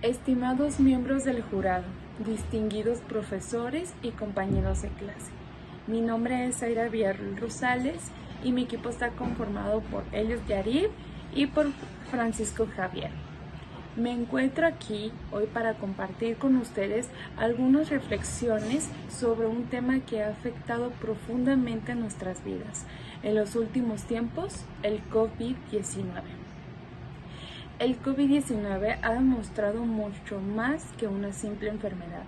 Estimados miembros del jurado, distinguidos profesores y compañeros de clase, mi nombre es Zaira Villarreal Rosales y mi equipo está conformado por Elios Yarib y por Francisco Javier. Me encuentro aquí hoy para compartir con ustedes algunas reflexiones sobre un tema que ha afectado profundamente nuestras vidas en los últimos tiempos, el COVID-19. El COVID-19 ha demostrado mucho más que una simple enfermedad.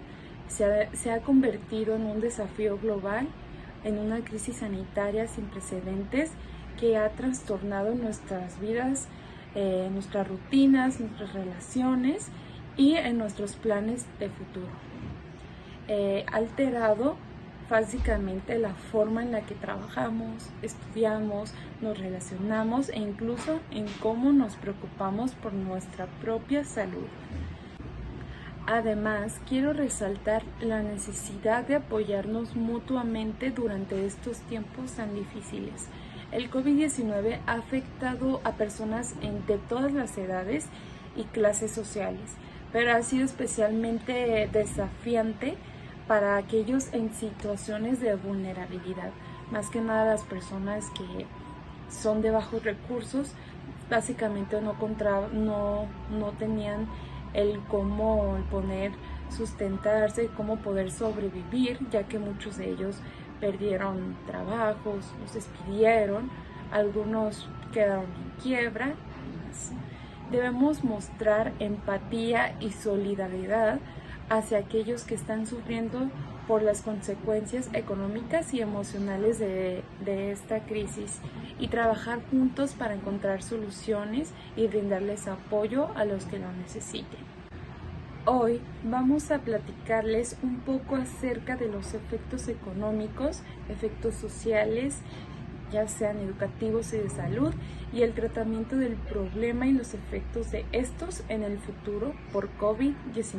Se ha convertido en un desafío global, en una crisis sanitaria sin precedentes que ha trastornado nuestras vidas, nuestras rutinas, nuestras relaciones y en nuestros planes de futuro. Ha alterado básicamente la forma en la que trabajamos, estudiamos, nos relacionamos e incluso en cómo nos preocupamos por nuestra propia salud. Además, quiero resaltar la necesidad de apoyarnos mutuamente durante estos tiempos tan difíciles. El COVID-19 ha afectado a personas de todas las edades y clases sociales, pero ha sido especialmente desafiante para aquellos en situaciones de vulnerabilidad, más que nada las personas que son de bajos recursos, básicamente no tenían el cómo poder sustentarse, cómo poder sobrevivir, ya que muchos de ellos perdieron trabajos, los despidieron, algunos quedaron en quiebra. Debemos mostrar empatía y solidaridad hacia aquellos que están sufriendo por las consecuencias económicas y emocionales de esta crisis y trabajar juntos para encontrar soluciones y brindarles apoyo a los que lo necesiten. Hoy vamos a platicarles un poco acerca de los efectos económicos, efectos sociales, ya sean educativos y de salud, y el tratamiento del problema y los efectos de estos en el futuro por COVID-19.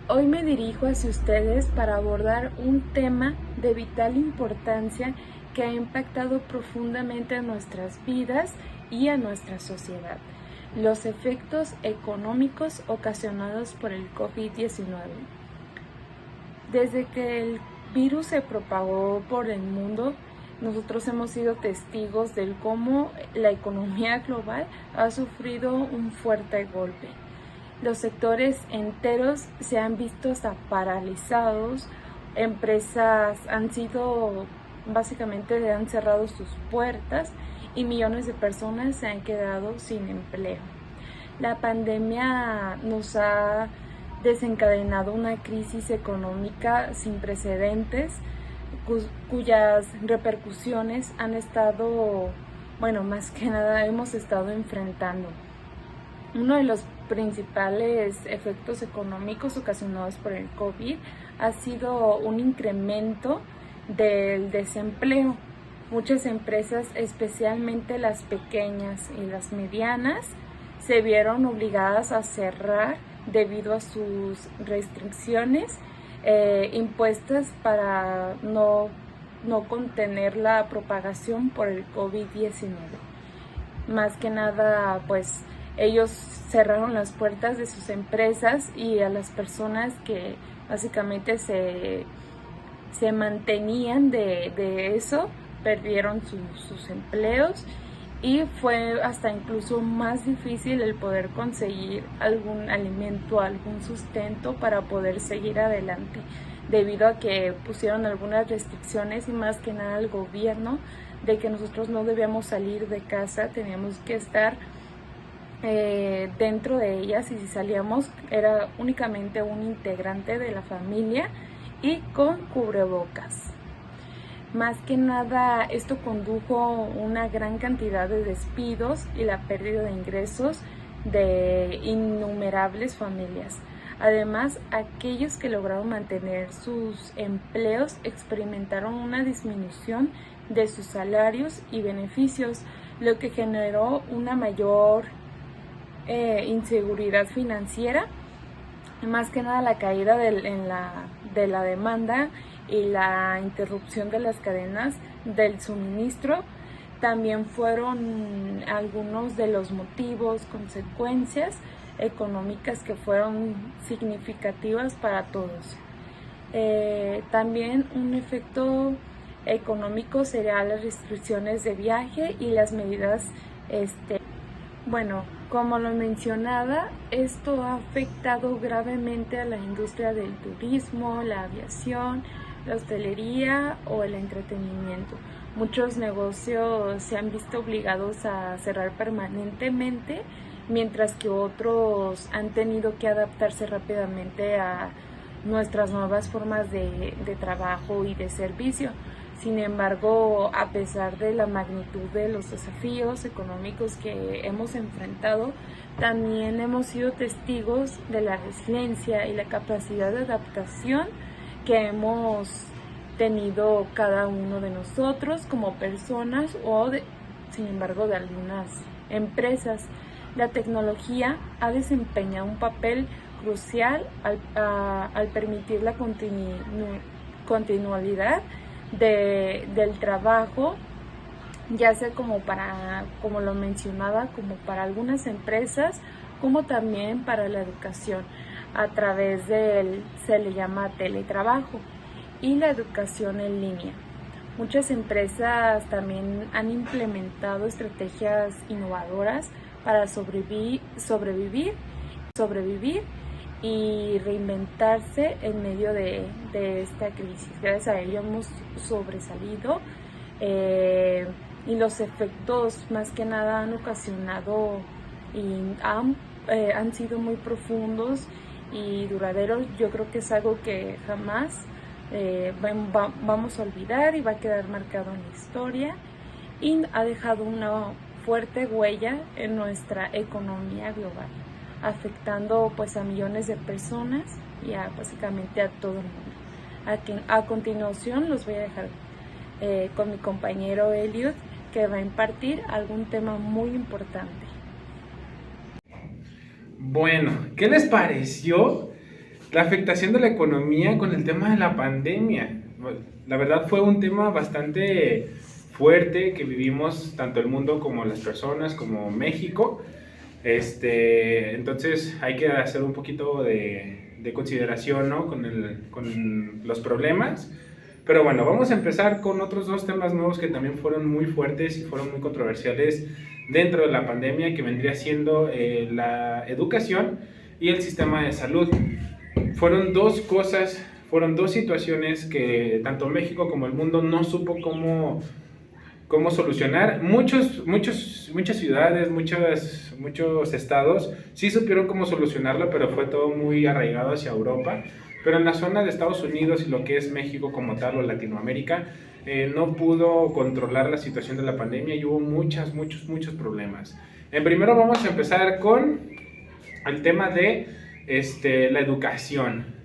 Hoy me dirijo hacia ustedes para abordar un tema de vital importancia que ha impactado profundamente a nuestras vidas y a nuestra sociedad: los efectos económicos ocasionados por el COVID-19. Desde que el virus se propagó por el mundo, nosotros hemos sido testigos de cómo la economía global ha sufrido un fuerte golpe. Los sectores enteros se han visto hasta paralizados, empresas han cerrado sus puertas y millones de personas se han quedado sin empleo. La pandemia nos ha desencadenado una crisis económica sin precedentes, cuyas repercusiones más que nada hemos estado enfrentando. Uno de los principales efectos económicos ocasionados por el COVID ha sido un incremento del desempleo. Muchas empresas, especialmente las pequeñas y las medianas, se vieron obligadas a cerrar debido a sus restricciones impuestas para no contener la propagación por el COVID-19. Más que nada, pues ellos cerraron las puertas de sus empresas y a las personas que básicamente se mantenían de eso, perdieron sus empleos, y fue hasta incluso más difícil el poder conseguir algún alimento, algún sustento para poder seguir adelante, debido a que pusieron algunas restricciones y más que nada el gobierno, de que nosotros no debíamos salir de casa, teníamos que estar dentro de ellas, y si salíamos era únicamente un integrante de la familia y con cubrebocas. Más que nada, esto condujo una gran cantidad de despidos y la pérdida de ingresos de innumerables familias. Además, aquellos que lograron mantener sus empleos experimentaron una disminución de sus salarios y beneficios, lo que generó una mayor inseguridad financiera, más que nada la caída de la demanda y la interrupción de las cadenas del suministro. También fueron algunos de los motivos, consecuencias económicas que fueron significativas para todos. También un efecto económico sería las restricciones de viaje y las medidas, bueno, como lo mencionaba, esto ha afectado gravemente a la industria del turismo, la aviación, la hostelería o el entretenimiento. Muchos negocios se han visto obligados a cerrar permanentemente, mientras que otros han tenido que adaptarse rápidamente a nuestras nuevas formas de trabajo y de servicio. Sin embargo, a pesar de la magnitud de los desafíos económicos que hemos enfrentado, también hemos sido testigos de la resiliencia y la capacidad de adaptación que hemos tenido cada uno de nosotros como personas sin embargo, de algunas empresas. La tecnología ha desempeñado un papel crucial al permitir la continuidad del trabajo, ya sea como lo mencionaba, como para algunas empresas, como también para la educación, a través se le llama teletrabajo y la educación en línea. Muchas empresas también han implementado estrategias innovadoras para sobrevivir y reinventarse en medio de esta crisis. Gracias a ello hemos sobresalido, y los efectos más que nada han ocasionado y han sido muy profundos y duraderos. Yo creo que es algo que jamás vamos a olvidar y va a quedar marcado en la historia, y ha dejado una fuerte huella en nuestra economía global, afectando pues a millones de personas y básicamente a todo el mundo. A continuación los voy a dejar con mi compañero Elliot, que va a impartir algún tema muy importante. Bueno, ¿qué les pareció la afectación de la economía con el tema de la pandemia? La verdad fue un tema bastante fuerte que vivimos tanto el mundo como las personas, como México. Entonces hay que hacer un poquito de consideración, ¿no? con los problemas. Pero bueno, vamos a empezar con otros dos temas nuevos que también fueron muy fuertes y fueron muy controversiales dentro de la pandemia, que vendría siendo la educación y el sistema de salud. Fueron dos situaciones que tanto México como el mundo no supo cómo solucionar. Muchas ciudades, muchos estados sí supieron cómo solucionarlo, pero fue todo muy arraigado hacia Europa. Pero en la zona de Estados Unidos y lo que es México como tal o Latinoamérica, no pudo controlar la situación de la pandemia y hubo muchos problemas. Primero vamos a empezar con el tema de la educación.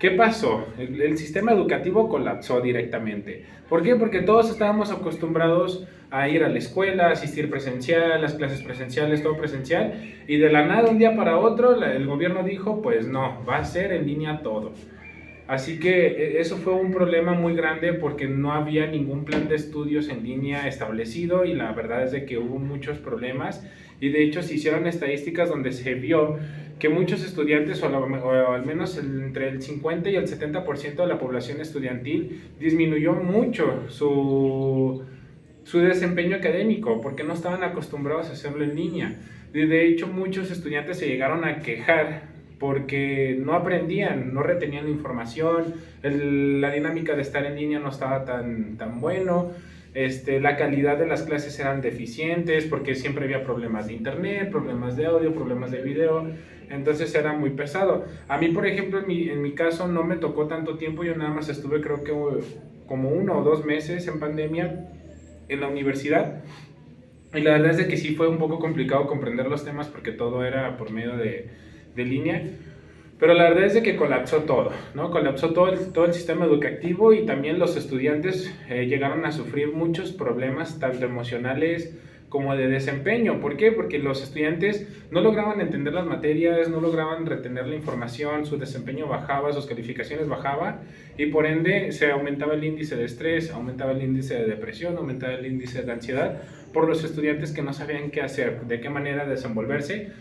¿Qué pasó? El sistema educativo colapsó directamente. ¿Por qué? Porque todos estábamos acostumbrados a ir a la escuela, asistir presencial, las clases presenciales, todo presencial, y de la nada, un día para otro, el gobierno dijo, pues no, va a ser en línea todo. Así que eso fue un problema muy grande porque no había ningún plan de estudios en línea establecido, y la verdad es de que hubo muchos problemas, y de hecho se hicieron estadísticas donde se vio que muchos estudiantes, o al menos entre el 50 y el 70% de la población estudiantil, disminuyó mucho su desempeño académico porque no estaban acostumbrados a hacerlo en línea. De hecho, muchos estudiantes se llegaron a quejar porque no aprendían, no retenían la información, la dinámica de estar en línea no estaba tan bueno. La calidad de las clases eran deficientes porque siempre había problemas de internet, problemas de audio, problemas de video, entonces era muy pesado. A mí, por ejemplo, en mi caso no me tocó tanto tiempo, yo nada más estuve creo que como 1 o 2 meses en pandemia en la universidad, y la verdad es de que sí fue un poco complicado comprender los temas porque todo era por medio de línea. Pero la verdad es de que colapsó todo, ¿no? Colapsó todo el sistema educativo, y también los estudiantes llegaron a sufrir muchos problemas, tanto emocionales como de desempeño. ¿Por qué? Porque los estudiantes no lograban entender las materias, no lograban retener la información, su desempeño bajaba, sus calificaciones bajaban, y por ende se aumentaba el índice de estrés, aumentaba el índice de depresión, aumentaba el índice de ansiedad por los estudiantes que no sabían qué hacer, de qué manera desenvolverse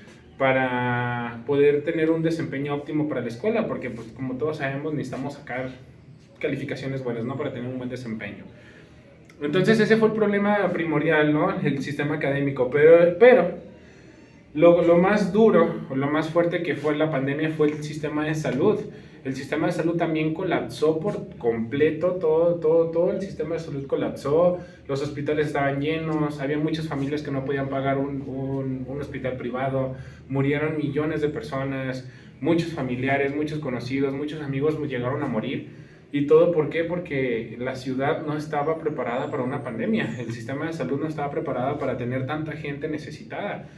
para poder tener un desempeño óptimo para la escuela, porque pues, como todos sabemos necesitamos sacar calificaciones buenas, ¿no? Para tener un buen desempeño. Entonces ese fue el problema primordial, ¿no? El sistema académico, pero lo más duro o lo más fuerte que fue la pandemia fue el sistema de salud. El sistema de salud también colapsó por completo, todo el sistema de salud colapsó, los hospitales estaban llenos, había muchas familias que no podían pagar un hospital privado, murieron millones de personas, muchos familiares, muchos conocidos, muchos amigos llegaron a morir. ¿Y todo por qué? Porque la ciudad no estaba preparada para una pandemia, el sistema de salud no estaba preparado para tener tanta gente necesitada.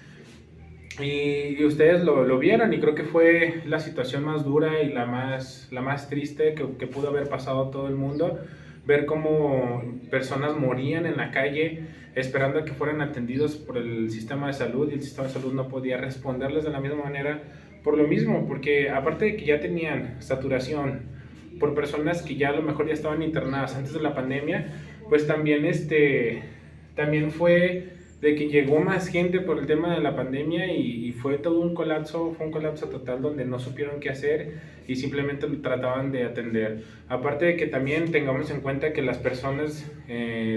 Y ustedes lo vieron y creo que fue la situación más dura y la más triste que pudo haber pasado a todo el mundo. Ver cómo personas morían en la calle esperando a que fueran atendidos por el sistema de salud y el sistema de salud no podía responderles de la misma manera por lo mismo, porque aparte de que ya tenían saturación por personas que ya a lo mejor ya estaban internadas antes de la pandemia, pues también fue de que llegó más gente por el tema de la pandemia y fue todo fue un colapso total donde no supieron qué hacer y simplemente lo trataban de atender. Aparte de que también tengamos en cuenta que las personas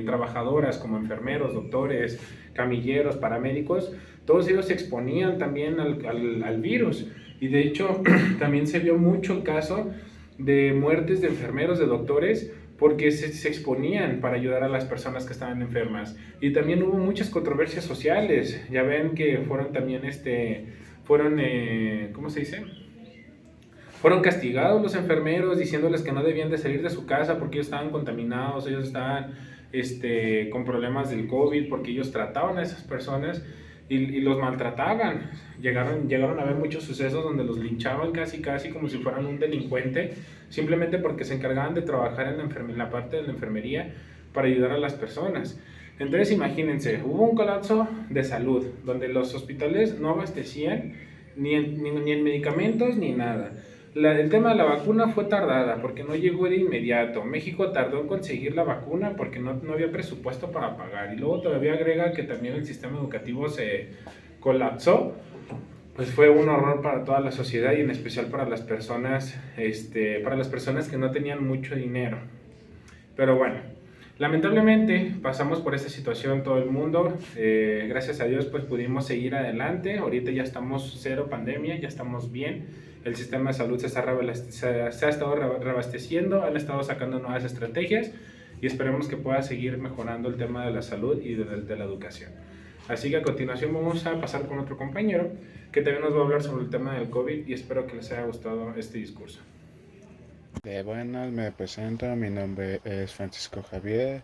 trabajadoras como enfermeros, doctores, camilleros, paramédicos, todos ellos se exponían también al virus y de hecho también se vio mucho el caso de muertes de enfermeros, de doctores, porque se exponían para ayudar a las personas que estaban enfermas. Y también hubo muchas controversias sociales. Ya ven que fueron también, ¿cómo se dice? Fueron castigados los enfermeros diciéndoles que no debían de salir de su casa porque ellos estaban contaminados, ellos estaban con problemas del COVID, porque ellos trataban a esas personas y los maltrataban. Llegaron a haber muchos sucesos donde los linchaban casi como si fueran un delincuente, simplemente porque se encargaban de trabajar en la parte de la enfermería para ayudar a las personas. Entonces imagínense, hubo un colapso de salud, donde los hospitales no abastecían ni en medicamentos ni nada. El tema de la vacuna fue tardada porque no llegó de inmediato. México tardó en conseguir la vacuna porque no había presupuesto para pagar. Y luego todavía agrega que también el sistema educativo se colapsó. Pues fue un horror para toda la sociedad y en especial para las personas que no tenían mucho dinero. Pero bueno, lamentablemente pasamos por esta situación todo el mundo. Gracias a Dios pues pudimos seguir adelante. Ahorita ya estamos cero pandemia, ya estamos bien. El sistema de salud se ha estado reabasteciendo, han estado sacando nuevas estrategias y esperemos que pueda seguir mejorando el tema de la salud y de la educación. Así que a continuación vamos a pasar con otro compañero que también nos va a hablar sobre el tema del COVID y espero que les haya gustado este discurso. Buenas, me presento, mi nombre es Francisco Javier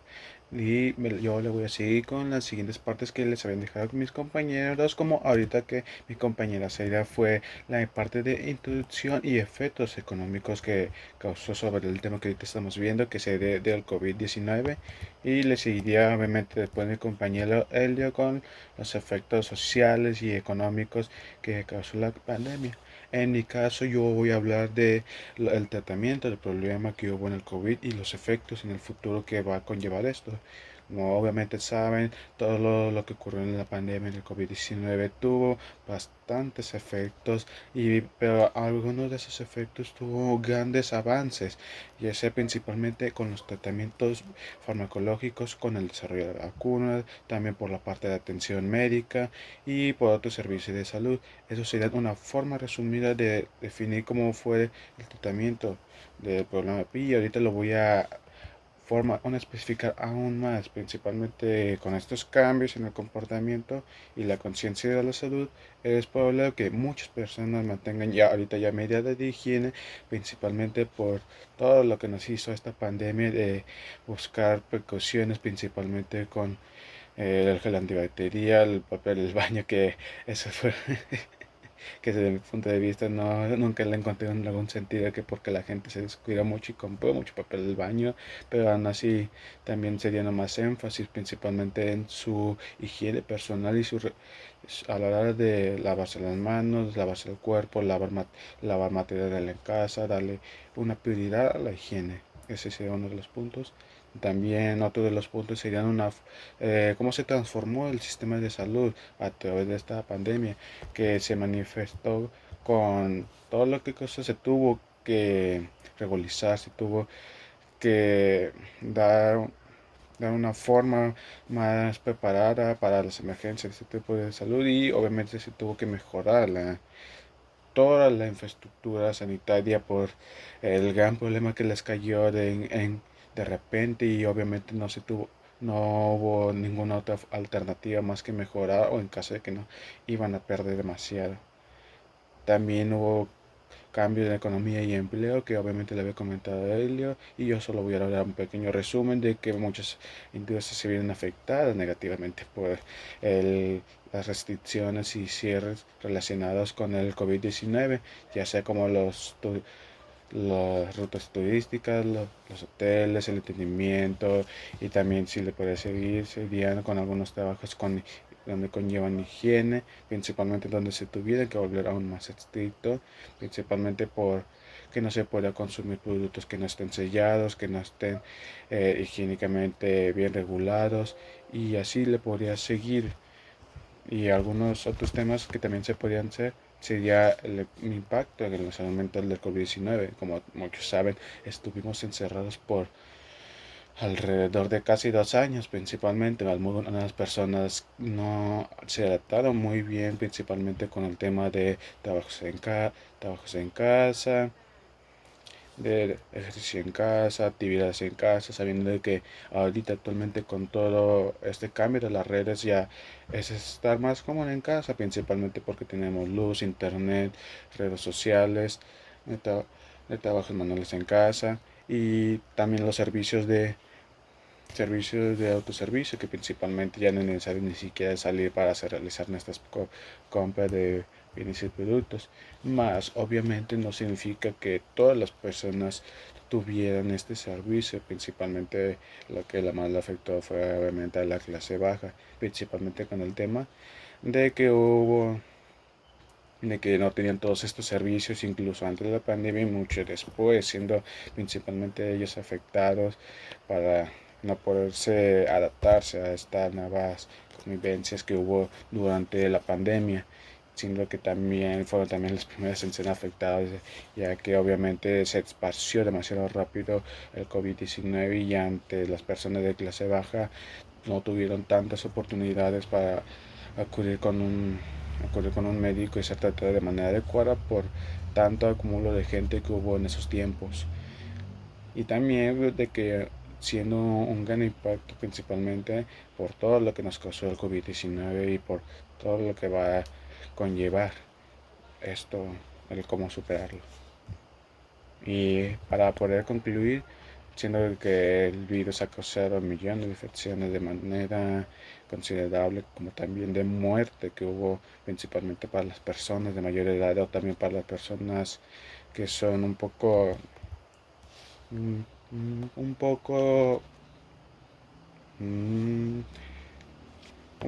y yo le voy a seguir con las siguientes partes que les habían dejado mis compañeros, como ahorita que mi compañera Seida fue la parte de introducción y efectos económicos que causó sobre el tema que ahorita estamos viendo, que se del COVID-19, y le seguiría obviamente después mi compañero Elio con los efectos sociales y económicos que causó la pandemia. En mi caso, yo voy a hablar de el tratamiento del problema que hubo en el COVID y los efectos en el futuro que va a conllevar esto. Como obviamente saben, todo lo que ocurrió en la pandemia del COVID-19 tuvo bastantes efectos, pero algunos de esos efectos tuvo grandes avances, y ese principalmente con los tratamientos farmacológicos, con el desarrollo de vacunas, también por la parte de atención médica y por otros servicios de salud. Eso sería una forma resumida de definir cómo fue el tratamiento del problema. Y ahorita lo voy a especificar aún más, principalmente con estos cambios en el comportamiento y la conciencia de la salud. Es probable que muchas personas mantengan ya ahorita ya medidas de higiene, principalmente por todo lo que nos hizo esta pandemia, de buscar precauciones principalmente con el gel antibacterial, el papel del baño, que eso fue que desde mi punto de vista nunca le encontré en algún sentido, que porque la gente se descuida mucho y compró mucho papel del baño, pero aún así también se dio más énfasis principalmente en su higiene personal y a la hora de lavarse las manos, lavarse el cuerpo, lavar material de la casa, darle una prioridad a la higiene. Ese sería uno de los puntos. También otro de los puntos serían cómo se transformó el sistema de salud a través de esta pandemia, que se manifestó con todo lo que cosas se tuvo que regularizar, se tuvo que dar una forma más preparada para las emergencias de este tipo de salud, y obviamente se tuvo que mejorar toda la infraestructura sanitaria por el gran problema que les cayó de repente, y obviamente no hubo ninguna otra alternativa más que mejorar, o en caso de que no, iban a perder demasiado. También hubo cambios de economía y empleo, que obviamente le había comentado a Elio, y yo solo voy a dar un pequeño resumen de que muchas industrias se vieron afectadas negativamente por las restricciones y cierres relacionados con el COVID-19, ya sea como las rutas turísticas, los hoteles, el entretenimiento, y también si le puede seguir, serían con algunos trabajos donde conllevan higiene, principalmente donde se tuviera que volver aún más estricto, principalmente por que no se pueda consumir productos que no estén sellados, que no estén higiénicamente bien regulados, y así le podría seguir. Y algunos otros temas que también se podrían hacer sería el impacto en la salud mental del COVID-19. Como muchos saben, estuvimos encerrados por alrededor de casi 2 años, principalmente. Algunas personas no se adaptaron muy bien, principalmente con el tema de trabajos en casa, de ejercicio en casa, actividades en casa, sabiendo de que ahorita actualmente con todo este cambio de las redes ya es estar más cómodo en casa, principalmente porque tenemos luz, internet, redes sociales, de, tra- de trabajos manuales en casa, y también los servicios de autoservicio, que principalmente ya no es necesario ni siquiera salir para realizar nuestras compras de bienes y productos. Más obviamente no significa que todas las personas tuvieran este servicio. Principalmente lo que la más le afectó fue obviamente a la clase baja, principalmente con el tema de que hubo de que no tenían todos estos servicios incluso antes de la pandemia y mucho después, siendo principalmente ellos afectados para no poderse adaptarse a estas nuevas convivencias que hubo durante la pandemia, siendo que también fueron también las primeras en ser afectadas, ya que obviamente se esparció demasiado rápido el COVID-19, y ante las personas de clase baja no tuvieron tantas oportunidades para acudir con un, acudir con un médico y ser tratado de manera adecuada por tanto acumulo de gente que hubo en esos tiempos. Y también de que siendo un gran impacto principalmente por todo lo que nos causó el COVID-19 y por todo lo que va a conllevar esto, el cómo superarlo. Y para poder concluir, siendo que el virus ha causado millones de infecciones de manera considerable, como también de muerte que hubo principalmente para las personas de mayor edad, o también para las personas que son un poco, mm, un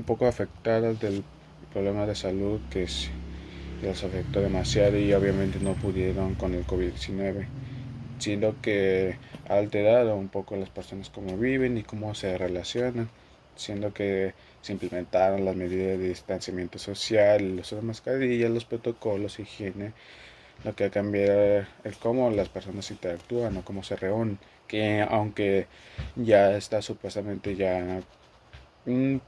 poco afectadas del problema de salud que les afectó demasiado, y obviamente no pudieron con el COVID-19, siendo que ha alterado un poco las personas cómo viven y cómo se relacionan, siendo que se implementaron las medidas de distanciamiento social, el uso de mascarillas, los protocolos, higiene, lo que ha cambiado el cómo las personas interactúan o cómo se reúnen, que aunque ya está supuestamente ya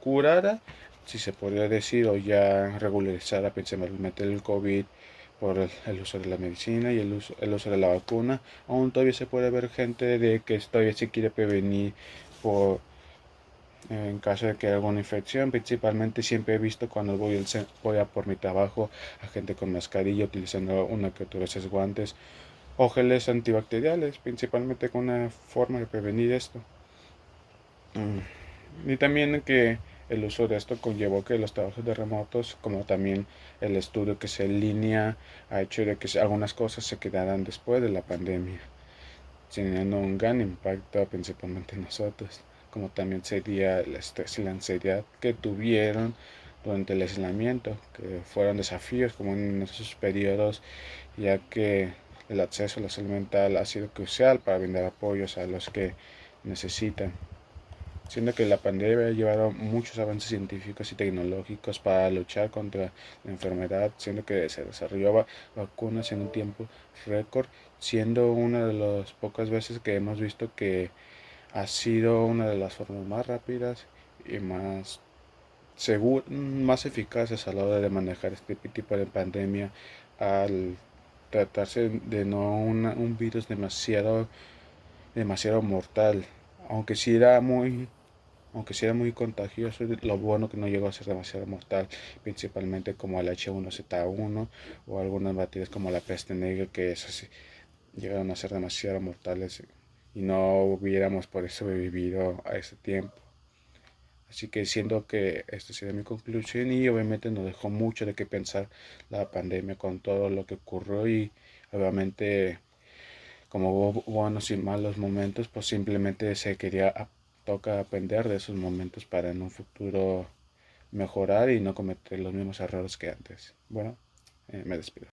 curada, si se podría decir, o ya regularizada principalmente el COVID por el uso de la medicina y el uso de la vacuna, aún todavía se puede ver gente de que todavía se quiere prevenir por, en caso de que haya alguna infección. Principalmente siempre he visto cuando voy a por mi trabajo a gente con mascarilla, utilizando una que otra veces guantes o geles antibacteriales, principalmente con una forma de prevenir esto. Y también que el uso de esto conllevó que los trabajos de remotos, como también el estudio que se en línea, ha hecho de que algunas cosas se quedaran después de la pandemia, teniendo un gran impacto principalmente en nosotros, como también sería el estrés y la ansiedad que tuvieron durante el aislamiento, que fueron desafíos como en esos periodos, ya que el acceso a la salud mental ha sido crucial para brindar apoyos a los que necesitan. Siendo que la pandemia ha llevado muchos avances científicos y tecnológicos para luchar contra la enfermedad, siendo que se desarrolló vacunas en un tiempo récord, siendo una de las pocas veces que hemos visto que ha sido una de las formas más rápidas y más eficaces a la hora de manejar este tipo de pandemia, al tratarse de no un virus demasiado mortal, aunque sí era muy contagioso. Lo bueno que no llegó a ser demasiado mortal, principalmente como el H1Z1 o algunas bacterias como la peste negra, que esas sí llegaron a ser demasiado mortales y no hubiéramos por eso vivido a ese tiempo. Así que siento que esta sería mi conclusión, y obviamente nos dejó mucho de qué pensar la pandemia con todo lo que ocurrió, y obviamente como hubo buenos y malos momentos, pues simplemente toca aprender de esos momentos para en un futuro mejorar y no cometer los mismos errores que antes. Bueno, me despido.